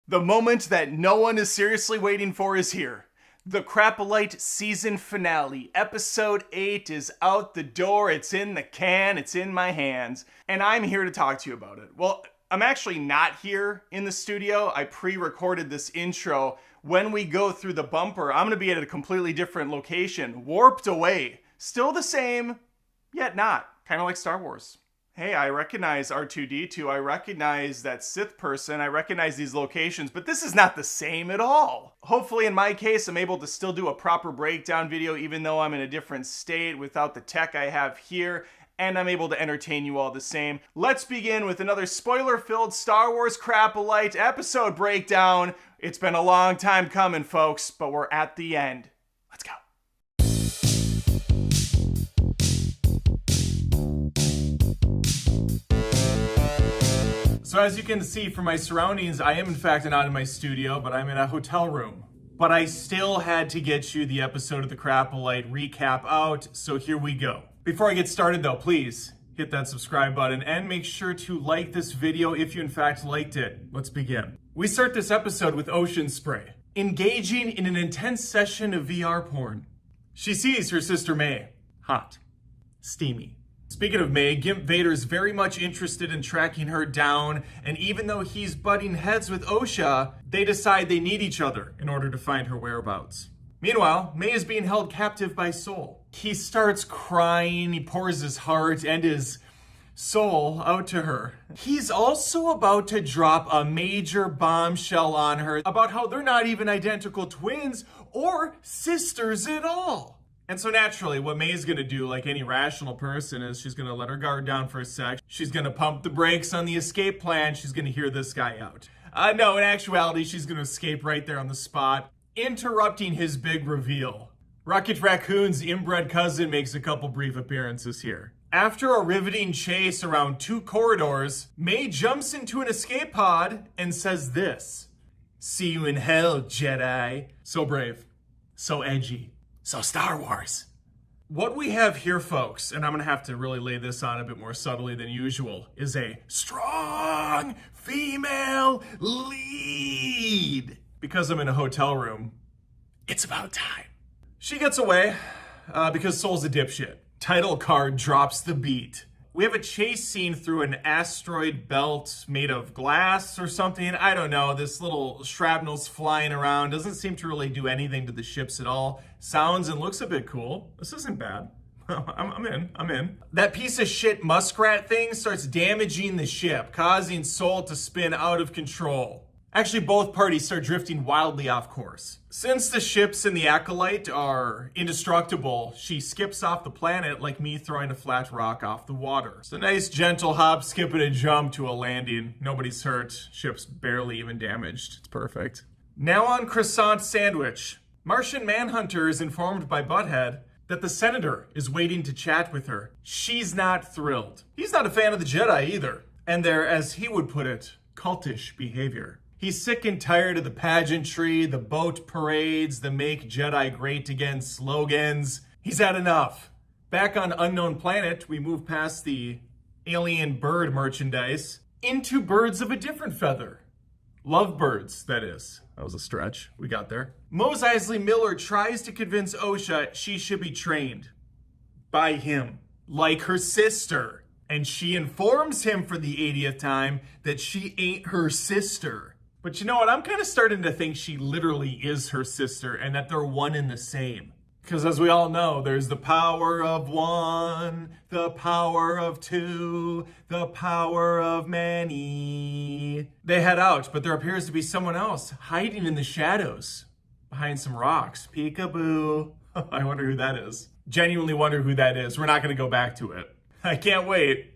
The moment that no one is seriously waiting for is here. The Acolyte season finale, episode 8 is out the door, it's in the can, it's in my hands, and I'm here to talk to you about it. Well, I'm actually not here in the studio. I pre-recorded this intro. When we go through the bumper, I'm gonna be at a completely different location, warped away. Still the same, yet not. Kind of like Star Wars. Hey, I recognize R2-D2, I recognize that Sith person, I recognize these locations, but this is not the same at all. Hopefully in my case, I'm able to still do a proper breakdown video even though I'm in a different state without the tech I have here, and I'm able to entertain you all the same. Let's begin with another spoiler-filled Star Wars Acolyte episode breakdown. It's been a long time coming, folks, but we're at the end. Let's go. So as you can see from my surroundings, I am in fact not in my studio, but I'm in a hotel room. But I still had to get you the episode of the Acolyte recap out, so here we go. Before I get started though, please hit that subscribe button and make sure to like this video if you in fact liked it. Let's begin. We start this episode with Ocean Spray, engaging in an intense session of VR porn. She sees her sister May. Hot. Steamy. Speaking of May, Gimp Vader's very much interested in tracking her down, and even though he's butting heads with Osha, they decide they need each other in order to find her whereabouts. Meanwhile, May is being held captive by Soul. He starts crying, he pours his heart and his soul out to her. He's also about to drop a major bombshell on her about how they're not even identical twins or sisters at all. And so naturally, what May's gonna do, like any rational person, is she's gonna let her guard down for a sec. She's gonna pump the brakes on the escape plan. She's gonna hear this guy out. No, in actuality, she's gonna escape right there on the spot, interrupting his big reveal. Rocket Raccoon's inbred cousin makes a couple brief appearances here. After a riveting chase around 2 corridors, May jumps into an escape pod and says this: "See you in hell, Jedi." So brave, so edgy. So Star Wars. What we have here, folks, and I'm gonna have to really lay this on a bit more subtly than usual, is a strong female lead. Because I'm in a hotel room, it's about time. She gets away because Soul's a dipshit. Title card drops the beat. We have a chase scene through an asteroid belt made of glass or something. I don't know. This little shrapnel's flying around. Doesn't seem to really do anything to the ships at all. Sounds and looks a bit cool. This isn't bad. I'm in. That piece of shit muskrat thing starts damaging the ship, causing Soul to spin out of control. Actually, both parties start drifting wildly off course. Since the ships in the Acolyte are indestructible, she skips off the planet like me throwing a flat rock off the water. It's a nice gentle hop, skip, and a jump to a landing. Nobody's hurt. Ship's barely even damaged. It's perfect. Now on Croissant Sandwich. Martian Manhunter is informed by Butthead that the Senator is waiting to chat with her. She's not thrilled. He's not a fan of the Jedi either, and their, as he would put it, cultish behavior. He's sick and tired of the pageantry, the boat parades, the Make Jedi Great Again slogans. He's had enough. Back on Unknown Planet, we move past the alien bird merchandise into birds of a different feather. Lovebirds, that is. That was a stretch. We got there. Mos Eisley Miller tries to convince Osha she should be trained by him, like her sister. And she informs him for the 80th time that she ain't her sister. But you know what? I'm kind of starting to think she literally is her sister and that they're one and the same. Because as we all know, there's the power of one, the power of two, the power of many. They head out, but there appears to be someone else hiding in the shadows behind some rocks. Peekaboo. I wonder who that is. Genuinely wonder who that is. We're not going to go back to it. I can't wait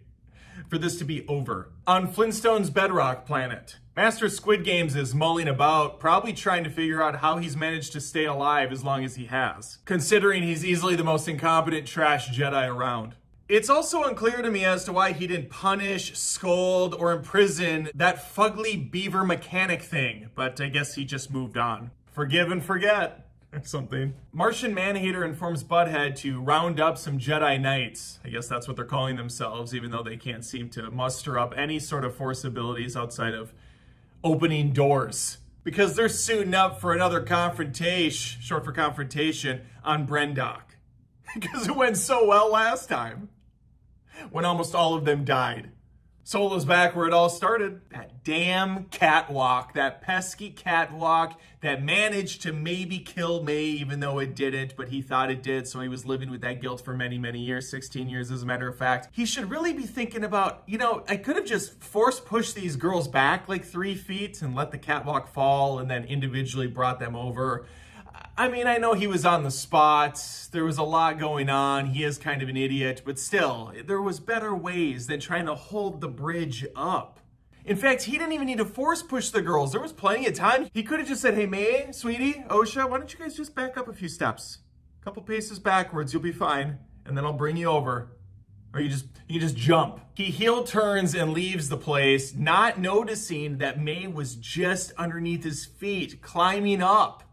for this to be over. On Flintstone's Bedrock planet, Master Squid Games is mulling about, probably trying to figure out how he's managed to stay alive as long as he has, considering he's easily the most incompetent trash Jedi around. It's also unclear to me as to why he didn't punish, scold, or imprison that fugly beaver mechanic thing, but I guess he just moved on. Forgive and forget. Or something. Martian Manhater informs Butthead to round up some Jedi Knights. I guess that's what they're calling themselves, even though they can't seem to muster up any sort of force abilities outside of opening doors. because they're suiting up for another confrontation, short for confrontation, on Brendok. Because it went so well last time, when almost all of them died. Solo's back where it all started. That damn catwalk, that pesky catwalk that managed to maybe kill May, even though it didn't, but he thought it did, so he was living with that guilt for many, many years, 16 years as a matter of fact. He should really be thinking about, I could have just force pushed these girls back like 3 feet and let the catwalk fall and then individually brought them over. I mean, I know he was on the spot. There was a lot going on. He is kind of an idiot, but still, there was better ways than trying to hold the bridge up. In fact, he didn't even need to force push the girls. There was plenty of time. He could have just said, hey, May, sweetie, Osha, why don't you guys just back up a few steps? A couple paces backwards, you'll be fine, and then I'll bring you over. Or you just jump. He heel turns and leaves the place, not noticing that May was just underneath his feet, climbing up.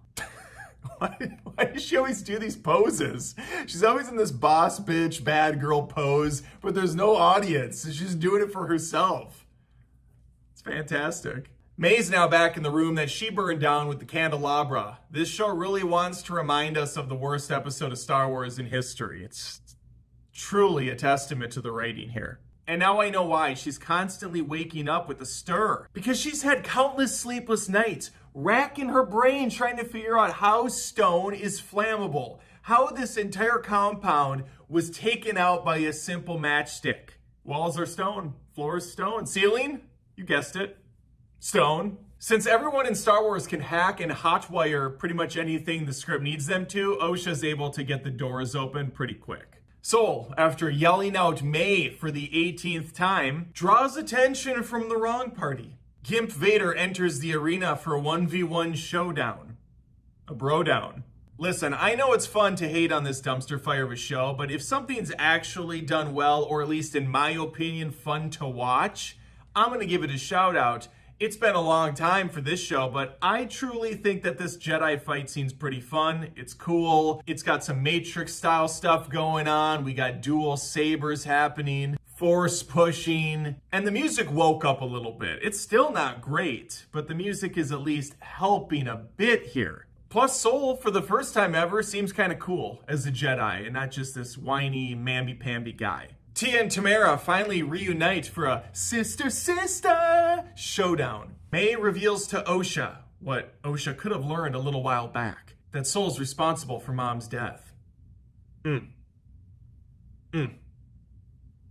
Why does she always do these poses? She's always in this boss bitch, bad girl pose, but there's no audience. She's doing it for herself. It's fantastic. May's now back in the room that she burned down with the candelabra. This show really wants to remind us of the worst episode of Star Wars in history. It's truly a testament to the writing here. And now I know why. She's constantly waking up with a stir. Because she's had countless sleepless nights, racking her brain trying to figure out how stone is flammable. How this entire compound was taken out by a simple matchstick. Walls are stone, floor is stone, ceiling? You guessed it. Stone. Since everyone in Star Wars can hack and hotwire pretty much anything the script needs them to, Osha's able to get the doors open pretty quick. Sol, after yelling out May for the 18th time, draws attention from the wrong party. Gimp Vader enters the arena for a 1v1 showdown. A bro-down. Listen, I know it's fun to hate on this dumpster fire of a show, but if something's actually done well, or at least in my opinion, fun to watch, I'm gonna give it a shout out. It's been a long time for this show, but I truly think that this Jedi fight scene's pretty fun. It's cool. It's got some Matrix style stuff going on. We got dual sabers happening, force pushing, and the music woke up a little bit. It's still not great, but the music is at least helping a bit here. Plus, Sol, for the first time ever, seems kind of cool as a Jedi and not just this whiny, mamby-pamby guy. Tia and Tamara finally reunite for a sister showdown. May reveals to Osha what Osha could have learned a little while back, that Sol's responsible for Mom's death.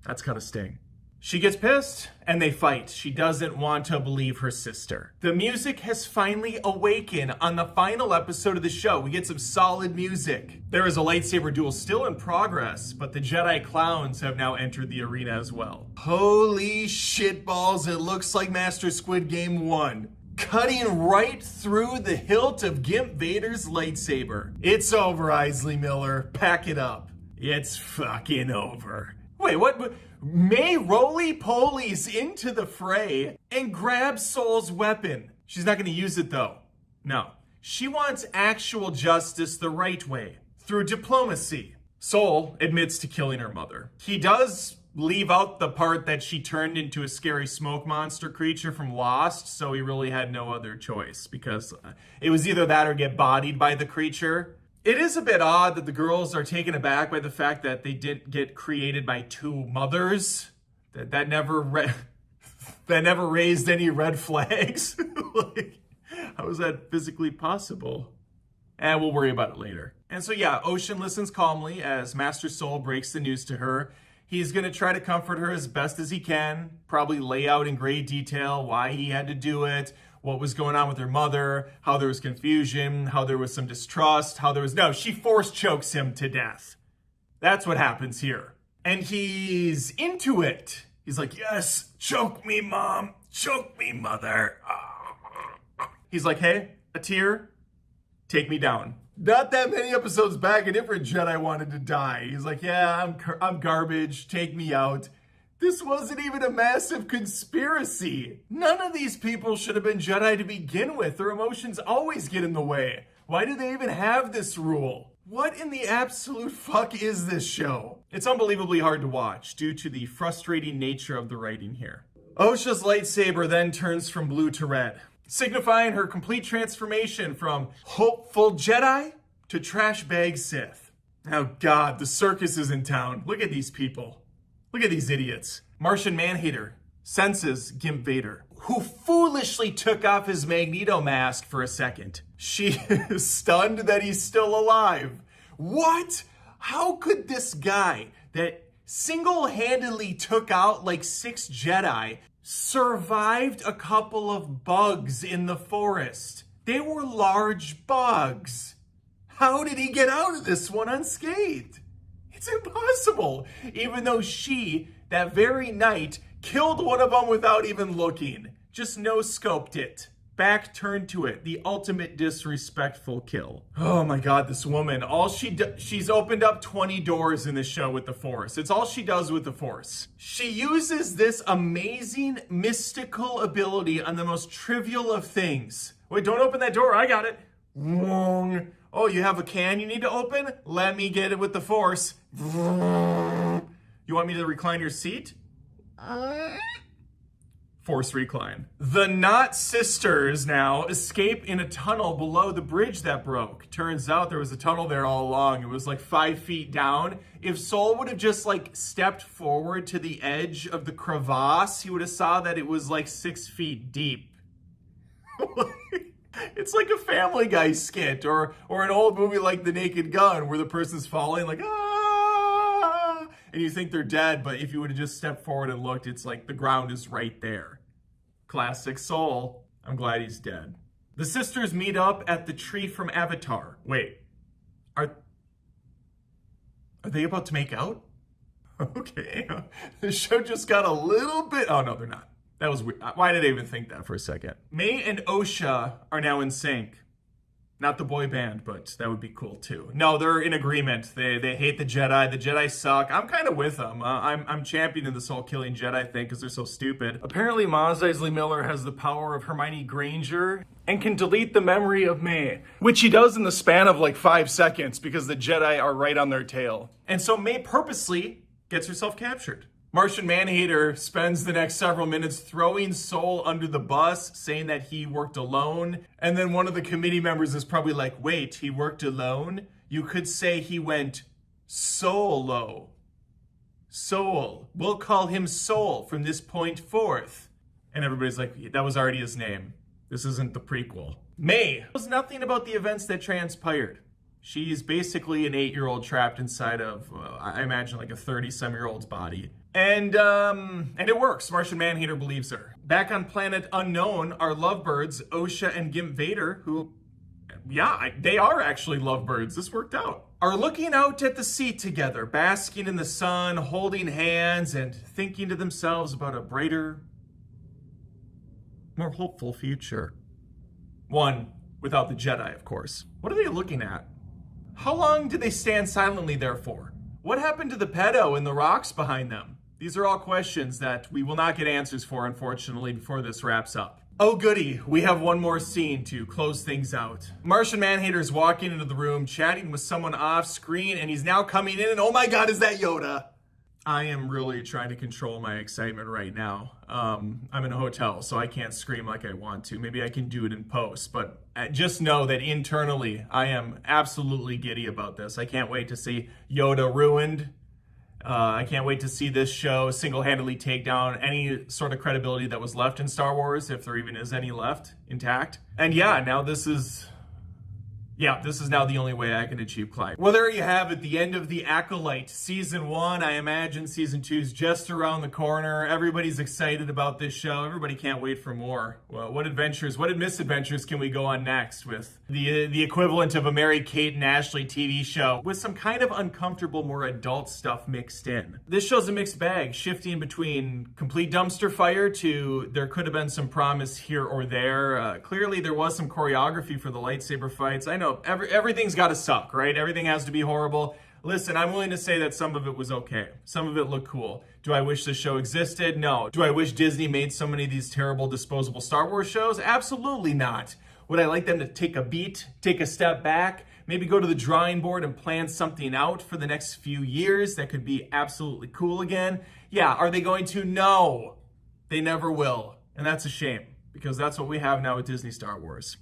That's gotta sting. She gets pissed, and they fight. She doesn't want to believe her sister. The music has finally awakened on the final episode of the show. We get some solid music. There is a lightsaber duel still in progress, but the Jedi clowns have now entered the arena as well. Holy shitballs, it looks like Master Squid Game 1. Cutting right through the hilt of Gimp Vader's lightsaber. It's over, Isley Miller. Pack it up. It's fucking over. Wait, what? May roly-polies into the fray and grabs Sol's weapon. She's not going to use it, though. No. She wants actual justice the right way, through diplomacy. Sol admits to killing her mother. He does leave out the part that she turned into a scary smoke monster creature from Lost, so he really had no other choice, because it was either that or get bodied by the creature. It is a bit odd that the girls are taken aback by the fact that they didn't get created by two mothers. That never raised any red flags. Like, how is that physically possible? And we'll worry about it later. And so yeah, Ocean listens calmly as Master Sol breaks the news to her. He's going to try to comfort her as best as he can, probably lay out in great detail why he had to do it, what was going on with her mother, how there was confusion, how there was some distrust, no, she force chokes him to death. That's what happens here. And he's into it. He's like, yes, choke me, Mom. Choke me, Mother. He's like, hey, a tear, take me down. Not that many episodes back, a different Jedi wanted to die. He's like, yeah, I'm garbage, take me out. This wasn't even a massive conspiracy. None of these people should have been Jedi to begin with. Their emotions always get in the way. Why do they even have this rule? What in the absolute fuck is this show? It's unbelievably hard to watch due to the frustrating nature of the writing here. Osha's lightsaber then turns from blue to red. signifying her complete transformation from hopeful Jedi to trash bag Sith. Oh God, the circus is in town. Look at these people. Look at these idiots. Martian Manhater senses Gimp Vader, who foolishly took off his Magneto mask for a second. She is stunned that he's still alive. What? How could this guy that single-handedly took out like 6 Jedi survived a couple of bugs in the forest? They were large bugs. How did he get out of this one unscathed? It's impossible, even though she, that very night, killed one of them without even looking. Just no-scoped it. Back turned to it. The ultimate disrespectful kill. Oh my God, this woman. She's opened up 20 doors in this show with the Force. It's all she does with the Force. She uses this amazing mystical ability on the most trivial of things. Wait, don't open that door. I got it. Wrong. Oh, you have a can you need to open? Let me get it with the Force. You want me to recline your seat? Force recline. The Knot sisters now escape in a tunnel below the bridge that broke. Turns out there was a tunnel there all along. It was like 5 feet down. If Soul would have just like stepped forward to the edge of the crevasse, he would have saw that it was like 6 feet deep. It's like a Family Guy skit or an old movie like The Naked Gun where the person's falling like, ah, and you think they're dead, but if you would have just stepped forward and looked, it's like the ground is right there. Classic Soul. I'm glad he's dead. The sisters meet up at the tree from Avatar. Wait, are they about to make out? Okay, the show just got a little bit, oh no, they're not. That was weird. Why did I even think that for a second? May and Osha are now in sync. Not the boy band, but that would be cool too. No, they're in agreement. They hate the Jedi. The Jedi suck. I'm kind of with them. I'm championing this whole killing Jedi thing because they're so stupid. Apparently, Maz Eisley Miller has the power of Hermione Granger and can delete the memory of May, which he does in the span of like 5 seconds because the Jedi are right on their tail. And so May purposely gets herself captured. Martian Manhater spends the next several minutes throwing Soul under the bus, saying that he worked alone. And then one of the committee members is probably like, wait, he worked alone? You could say he went solo. Soul. We'll call him Soul from this point forth. And everybody's like, that was already his name. This isn't the prequel. May knows nothing about the events that transpired. She's basically an 8-year-old trapped inside of, I imagine, like a 30-some-year-old's body. And it works. Martian Manhater believes her. Back on planet Unknown are lovebirds, Osha and Gimp Vader, who, yeah, they are actually lovebirds. This worked out. Are looking out at the sea together, basking in the sun, holding hands, and thinking to themselves about a brighter, more hopeful future. One without the Jedi, of course. What are they looking at? How long did they stand silently there for? What happened to the pedo and the rocks behind them? These are all questions that we will not get answers for, unfortunately, before this wraps up. Oh goody, we have one more scene to close things out. Martian Manhater's walking into the room, chatting with someone off screen, and he's now coming in, and oh my God, is that Yoda? I am really trying to control my excitement right now. I'm in a hotel, so I can't scream like I want to. Maybe I can do it in post, but just know that internally, I am absolutely giddy about this. I can't wait to see Yoda ruined. I can't wait to see this show single-handedly take down any sort of credibility that was left in Star Wars, if there even is any left intact. And yeah, now this is now the only way I can achieve Clyde. Well, there you have it, the end of the Acolyte. Season 1, I imagine Season 2 is just around the corner. Everybody's excited about this show. Everybody can't wait for more. Well, what misadventures can we go on next with the equivalent of a Mary-Kate and Ashley TV show with some kind of uncomfortable, more adult stuff mixed in? This show's a mixed bag, shifting between complete dumpster fire to there could have been some promise here or there. Clearly, there was some choreography for the lightsaber fights. I know everything's got to suck, right? Everything has to be horrible. Listen, I'm willing to say that some of it was okay. Some of it looked cool. Do I wish this show existed? No. Do I wish Disney made so many of these terrible disposable Star Wars shows? Absolutely not. Would I like them to take a beat, take a step back, maybe go to the drawing board and plan something out for the next few years that could be absolutely cool again? Yeah, are they going to? No. They never will. And that's a shame. because that's what we have now with Disney Star Wars.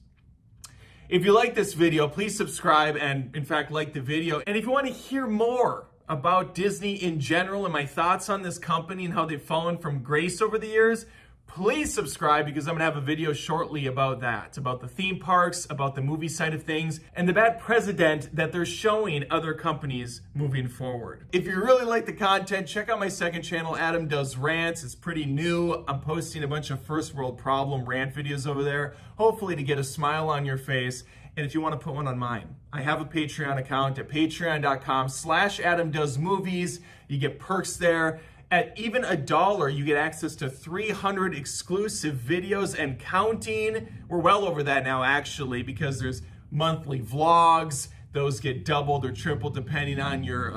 If you like this video, please subscribe and, in fact, like the video. And if you want to hear more about Disney in general and my thoughts on this company and how they've fallen from grace over the years, please subscribe, because I'm going to have a video shortly about that, about the theme parks, about the movie side of things, and the bad precedent that they're showing other companies moving forward. If you really like the content, check out my second channel, Adam Does Rants. It's pretty new. I'm posting a bunch of first world problem rant videos over there, hopefully to get a smile on your face. And if you want to put one on mine, I have a Patreon account at patreon.com/AdamDoesMovies. You get perks there. At even $1, you get access to 300 exclusive videos and counting. We're well over that now, actually, because there's monthly vlogs. Those get doubled or tripled depending on your,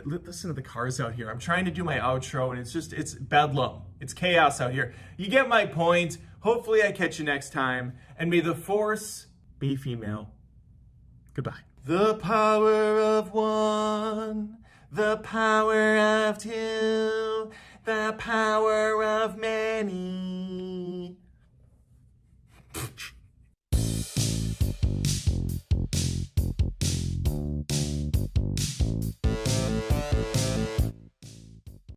listen to the cars out here. I'm trying to do my outro and it's bedlam. It's chaos out here. You get my point. Hopefully I catch you next time. And may the Force be female. Goodbye. The power of one. The power of two, the power of many.